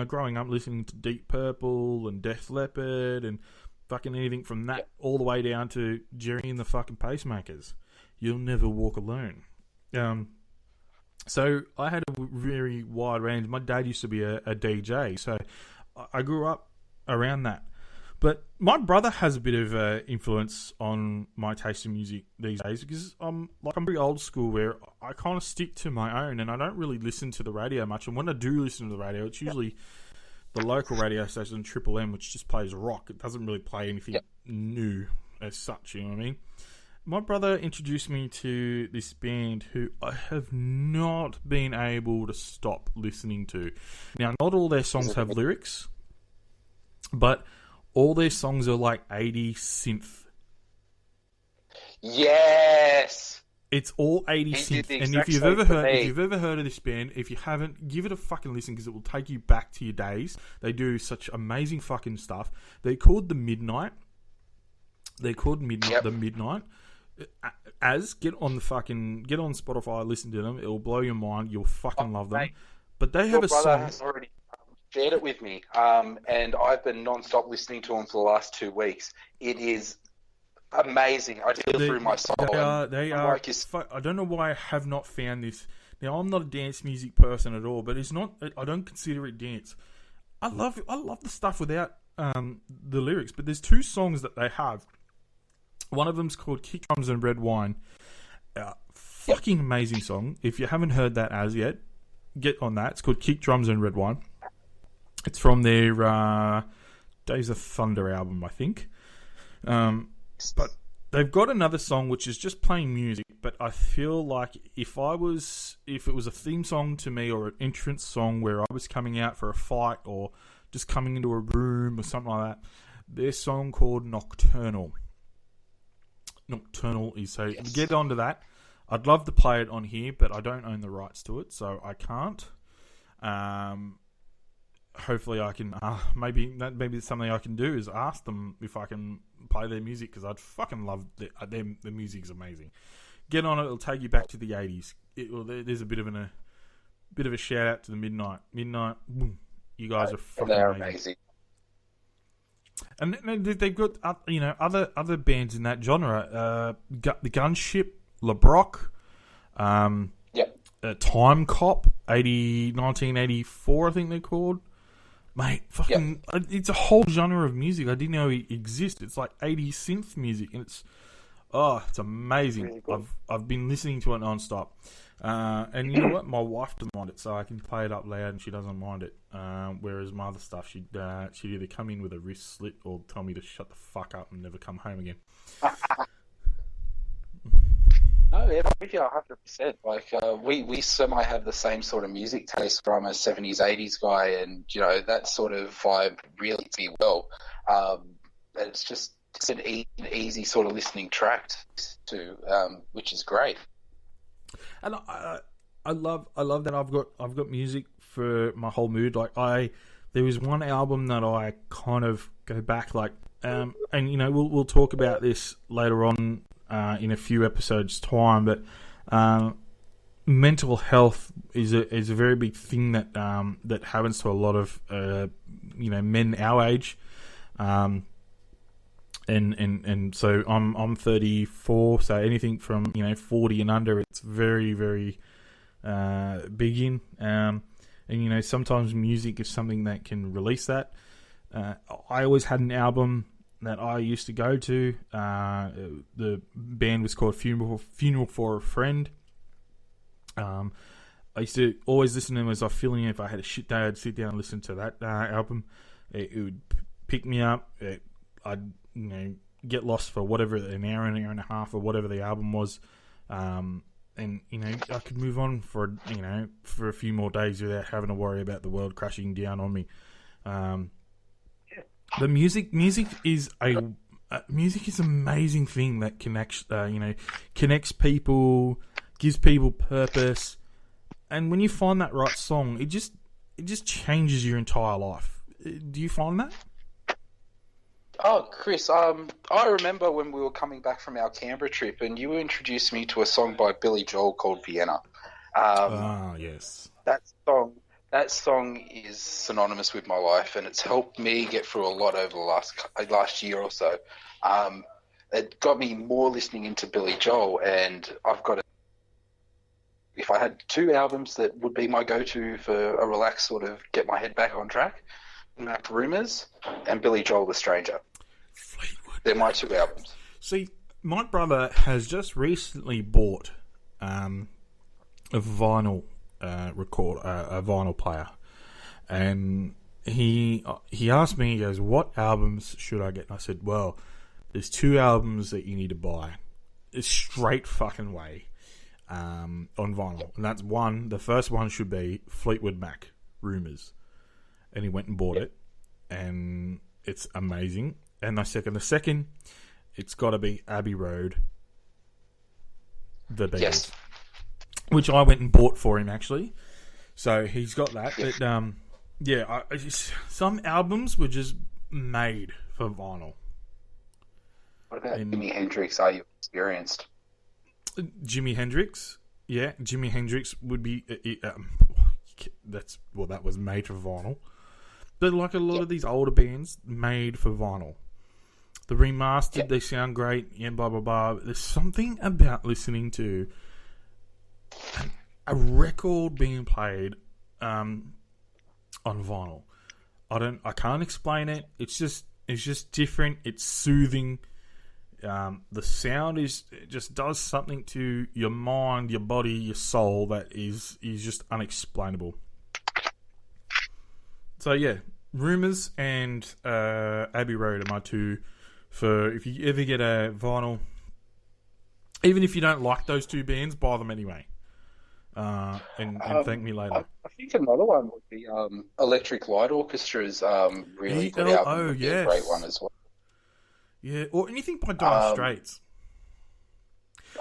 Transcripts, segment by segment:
growing up listening to Deep Purple and Def Leppard and fucking anything from that all the way down to Jerry and the fucking Pacemakers. You'll Never Walk Alone. So I had a very wide range. My dad used to be a DJ, so I grew up around that. But my brother has a bit of influence on my taste in music these days because I'm pretty old school where I kind of stick to my own and I don't really listen to the radio much. And when I do listen to the radio, it's usually the local radio station, Triple M, which just plays rock. It doesn't really play anything new as such, you know what I mean? My brother introduced me to this band who I have not been able to stop listening to. Now, not all their songs have lyrics, but all their songs are like 80s synth. Yes! It's all 80s synth. And if you've ever heard of this band, if you haven't, give it a fucking listen because it will take you back to your days. They do such amazing fucking stuff. They're called The Midnight. The Midnight. Get on Spotify, listen to them. It'll blow your mind. You'll fucking love them. But they have a song. Your brother has already shared it with me, and I've been non-stop listening to them for the last 2 weeks. It is amazing. I feel through my soul. They are. I don't know why I have not found this. Now, I'm not a dance music person at all, but it's not. I don't consider it dance. I love the stuff without the lyrics. But there's two songs that they have. One of them's called Kick Drums and Red Wine. Fucking amazing song. If you haven't heard that as yet, get on that. It's called Kick Drums and Red Wine. It's from their Days of Thunder album, I think. But they've got another song which is just plain music, but I feel like if it was a theme song to me or an entrance song where I was coming out for a fight or just coming into a room or something like that, their song called Nocturnal. Nocturnal is so get onto that. I'd love to play it on here, but I don't own the rights to it, so I can't. Hopefully I can. Maybe it's something I can do is ask them if I can play their music because I'd fucking love them. The music's amazing. Get on it; it'll take you back to the 80s. There's a bit of a shout out to the Midnight. Boom, you guys are fucking amazing. And they've got other bands in that genre. The Gunship, LeBrock, Time Cop, 1984, I think they're called. Mate, fucking, it's a whole genre of music I didn't know it existed. It's like 80s synth music, and it's amazing. Really I've been listening to it non-stop. And you know what? My wife doesn't mind it, so I can play it up loud and she doesn't mind it. Whereas my other stuff, she'd either come in with a wrist slit or tell me to shut the fuck up and never come home again. No, yeah, I'm with you 100%. Like, we semi have the same sort of music taste. I'm a 70s, 80s guy, and, that sort of vibe really fits me well. It's just an easy sort of listening track to, which is great. And I love that I've got music for my whole mood. Like there was one album that I kind of go back and we'll talk about this later on in a few episodes time. But mental health is a very big thing that happens to a lot of men our age. And so I'm 34, so anything from 40 and under, it's very, very big in. And sometimes music is something that can release that. I always had an album that I used to go to. The band was called Funeral for a Friend. I used to always listen to them as I was feeling. If I had a shit day, I'd sit down and listen to that album. It would pick me up. I'd get lost for whatever, an hour and a half or whatever the album was. And I could move on for a few more days without having to worry about the world crashing down on me. The music is an amazing thing that connects people, gives people purpose. And when you find that right song, it just changes your entire life. Do you find that? Oh, Chris, I remember when we were coming back from our Canberra trip and you introduced me to a song by Billy Joel called Vienna. Yes. That that song is synonymous with my life, and it's helped me get through a lot over the last year or so. It got me more listening into Billy Joel, and if I had two albums that would be my go-to for a relaxed sort of get my head back on track, Mac Rumours and Billy Joel The Stranger. Fleetwood. They're my two albums. See, my brother has just recently bought a vinyl a vinyl player, and he asked me, he goes, what albums should I get? And I said, well, there's two albums that you need to buy. It's straight fucking way on vinyl. And that's one, the first one should be Fleetwood Mac, Rumours. And he went and bought it, and it's amazing. And the second, it's got to be Abbey Road, the Beatles. Yes. Which I went and bought for him, actually. So he's got that. But, some albums were just made for vinyl. What about Jimi Hendrix? Are you experienced? Jimi Hendrix? Yeah, Jimi Hendrix would be... that was made for vinyl. But like a lot of these older bands, made for vinyl. The remastered, they sound great, and blah, blah, blah. There's something about listening to a record being played on vinyl. I can't explain it. It's just different. It's soothing. The sound it just does something to your mind, your body, your soul that is just unexplainable. So yeah, Rumours and Abbey Road are my two for if you ever get a vinyl. Even if you don't like those two bands, buy them anyway. And thank me later. I think another one would be Electric Light Orchestra's really good album. Oh, yes. A great one as well. Yeah, or anything by Dire Straits.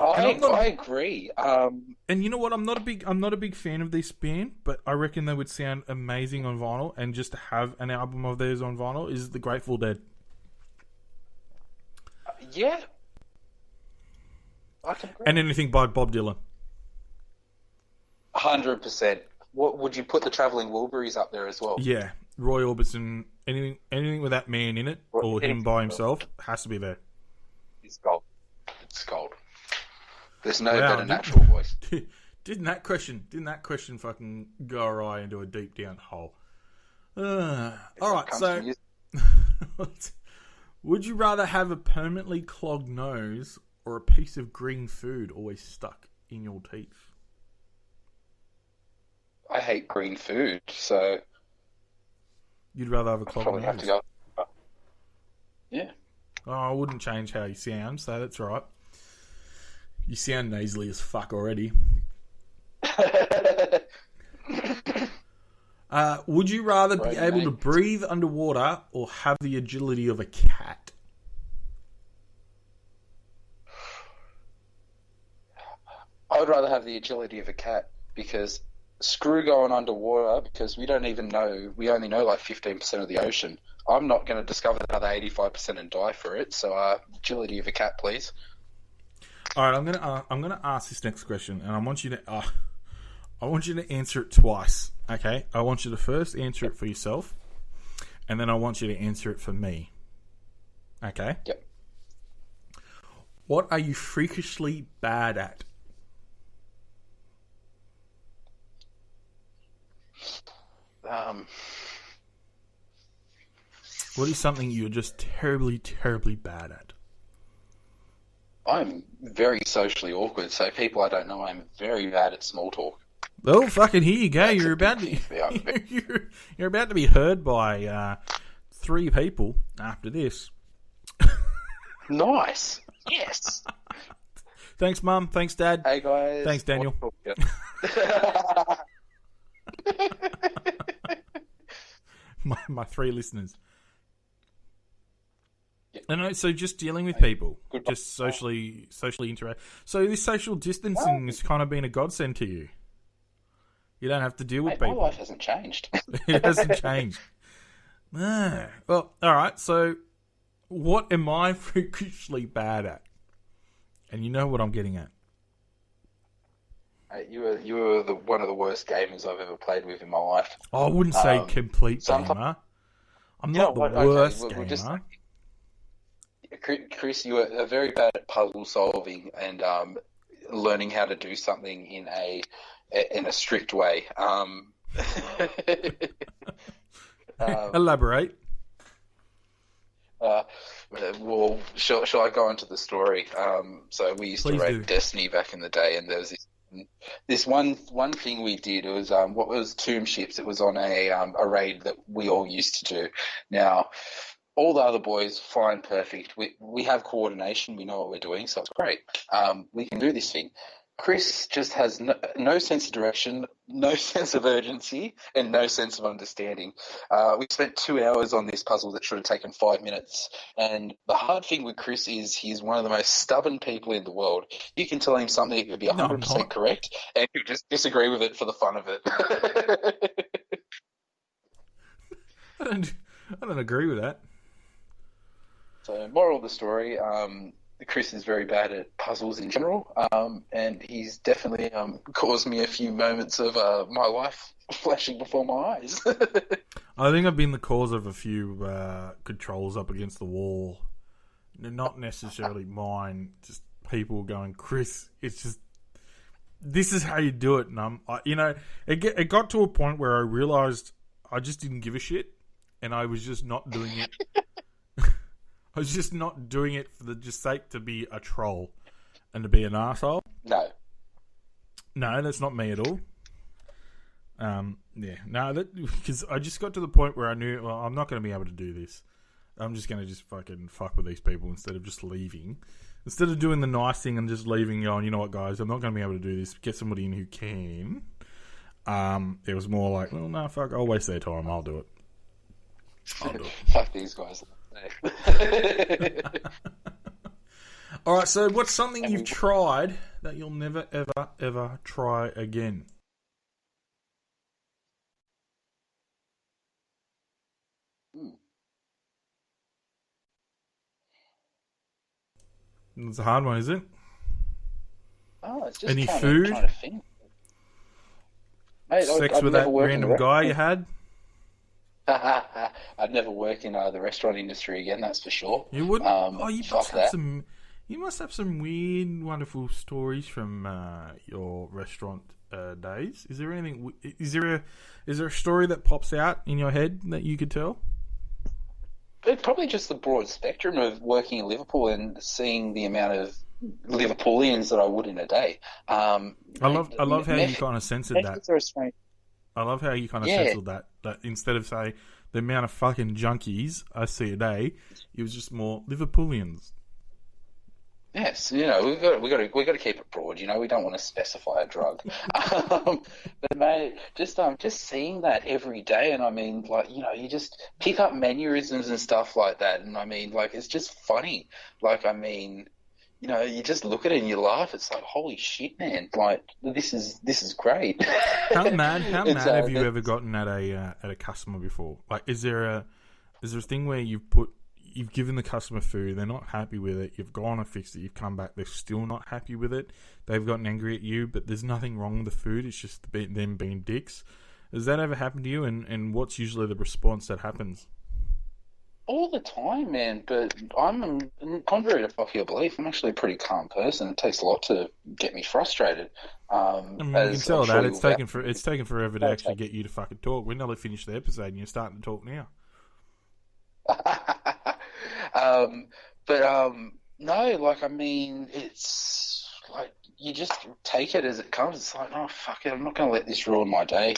I agree. And you know what? I'm not a big fan of this band, but I reckon they would sound amazing on vinyl. And just to have an album of theirs on vinyl is the Grateful Dead. Yeah, I can agree. And anything by Bob Dylan. 100%. What would you put the Travelling Wilburys up there as well? Yeah, Roy Orbison. Anything with that man in it or him by himself has to be there. It's gold. It's gold. There's no better natural voice. Didn't that question fucking go awry into a deep down hole? All right, so would you rather have a permanently clogged nose or a piece of green food always stuck in your teeth? I hate green food, so you'd rather have a clogged nose. Have to go. Yeah. Oh, I wouldn't change how you sound, so that's right. You sound nasally as fuck already. Would you rather be able to breathe underwater or have the agility of a cat? I would rather have the agility of a cat because screw going underwater because we only know like 15% of the ocean. I'm not going to discover the other 85% and die for it. So agility of a cat, please. All right, I'm gonna ask this next question, and I want you to answer it twice. Okay, I want you to first answer it for yourself, and then I want you to answer it for me. Okay. Yep. What are you freakishly bad at? What is something you're just terribly, terribly bad at? I'm very socially awkward, so people I don't know, I'm very bad at small talk. Oh, fucking here you go. You're about to be heard by 3 people after this. Nice. Yes. Thanks, Mum. Thanks, Dad. Hey, guys. Thanks, Daniel. my 3 listeners. And so just dealing with people, just socially interact. So this social distancing has kind of been a godsend to you. You don't have to deal with people. My life hasn't changed. It hasn't changed. Well, all right. So what am I freakishly bad at? And you know what I'm getting at. You were one of the worst gamers I've ever played with in my life. I wouldn't say complete gamer. I'm not the worst gamer. Chris, you are very bad at puzzle solving and learning how to do something in a strict way. Elaborate. Well, shall I go into the story? So we used to raid Destiny back in the day, and there was this one thing we did. It was what was Tomb Ships. It was on a raid that we all used to do. Now, all the other boys, fine, perfect. We have coordination. We know what we're doing, so it's great. We can do this thing. Chris just has no sense of direction, no sense of urgency, and no sense of understanding. We spent 2 hours on this puzzle that should have taken 5 minutes. And the hard thing with Chris is he's one of the most stubborn people in the world. You can tell him something that could be 100% correct, and he'll just disagree with it for the fun of it. I don't agree with that. So, moral of the story, Chris is very bad at puzzles in general, and he's definitely caused me a few moments of my life flashing before my eyes. I think I've been the cause of a few controls up against the wall. Not necessarily mine, just people going, Chris, it's just, this is how you do it. And it got to a point where I realised I just didn't give a shit, and I was just not doing it. I was just not doing it for the just sake to be a troll and to be an arsehole. No, that's not me at all. Because I just got to the point where I knew, well, I'm not going to be able to do this. I'm just going to just fucking fuck with these people instead of just leaving. Instead of doing the nice thing and just leaving and going, you know what, guys, I'm not going to be able to do this. Get somebody in who can. It was more like, well, no, fuck, I'll waste their time. I'll do it. Fuck these guys. Alright, so what's something you've tried that you'll never, ever, ever try again? It's a hard one, is it? Oh, it's just any food? Trying to think. Mate, Sex with that random guy you had? I'd never work in the restaurant industry again, that's for sure. You wouldn't? You must have some weird, wonderful stories from your restaurant days. Is there anything? Is there a story that pops out in your head that you could tell? Probably just the broad spectrum of working in Liverpool and seeing the amount of Liverpoolians that I would in a day. I love how you kind of censored that. I love how you kind of censored that. That instead of say the amount of fucking junkies I see a day, it was just more Liverpoolians. Yes, we got to keep it broad. We don't want to specify a drug. But mate, just seeing that every day, and I mean, like, you just pick up mannerisms and stuff like that, and I mean, like, it's just funny. Like, I mean, you just look at it and you laugh. It's like, holy shit, man! Like, this is great. How mad have you ever gotten at a customer before? Like, is there a thing where you've given the customer food, they're not happy with it, you've gone and fixed it, you've come back, they're still not happy with it, they've gotten angry at you, but there's nothing wrong with the food, it's just them being dicks? Has that ever happened to you, and what's usually the response that happens? All the time, man, but I'm contrary to popular belief, I'm actually a pretty calm person. It takes a lot to get me frustrated. I mean, you can tell that it's taken forever to actually get you to fucking talk. We nearly finished the episode and you're starting to talk now. No, like, I mean, it's like you just take it as it comes. It's like, oh, fuck it, I'm not going to let this ruin my day.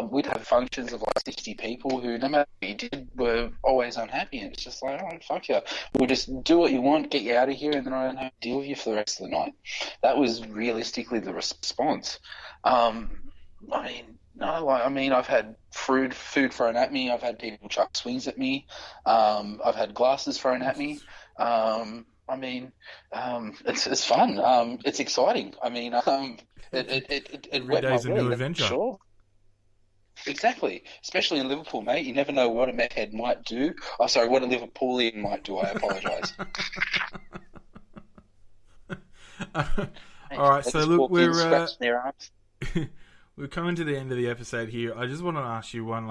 We'd have functions of like 60 people who, no matter what you did, were always unhappy. And it's just like, oh, fuck you. We'll just do what you want, get you out of here, and then I don't have to deal with you for the rest of the night. That was realistically the response. I mean, no, like, I mean, I've had food thrown at me. I've had people chuck swings at me. I've had glasses thrown at me. I mean, it's fun. It's exciting. I mean, it every day's a new adventure. Sure. Exactly. Especially in Liverpool, mate. You never know what a meth head might do. Oh, sorry, what a Liverpoolian might do. I apologise. All right, so look, we're we're coming to the end of the episode here. I just want to ask you one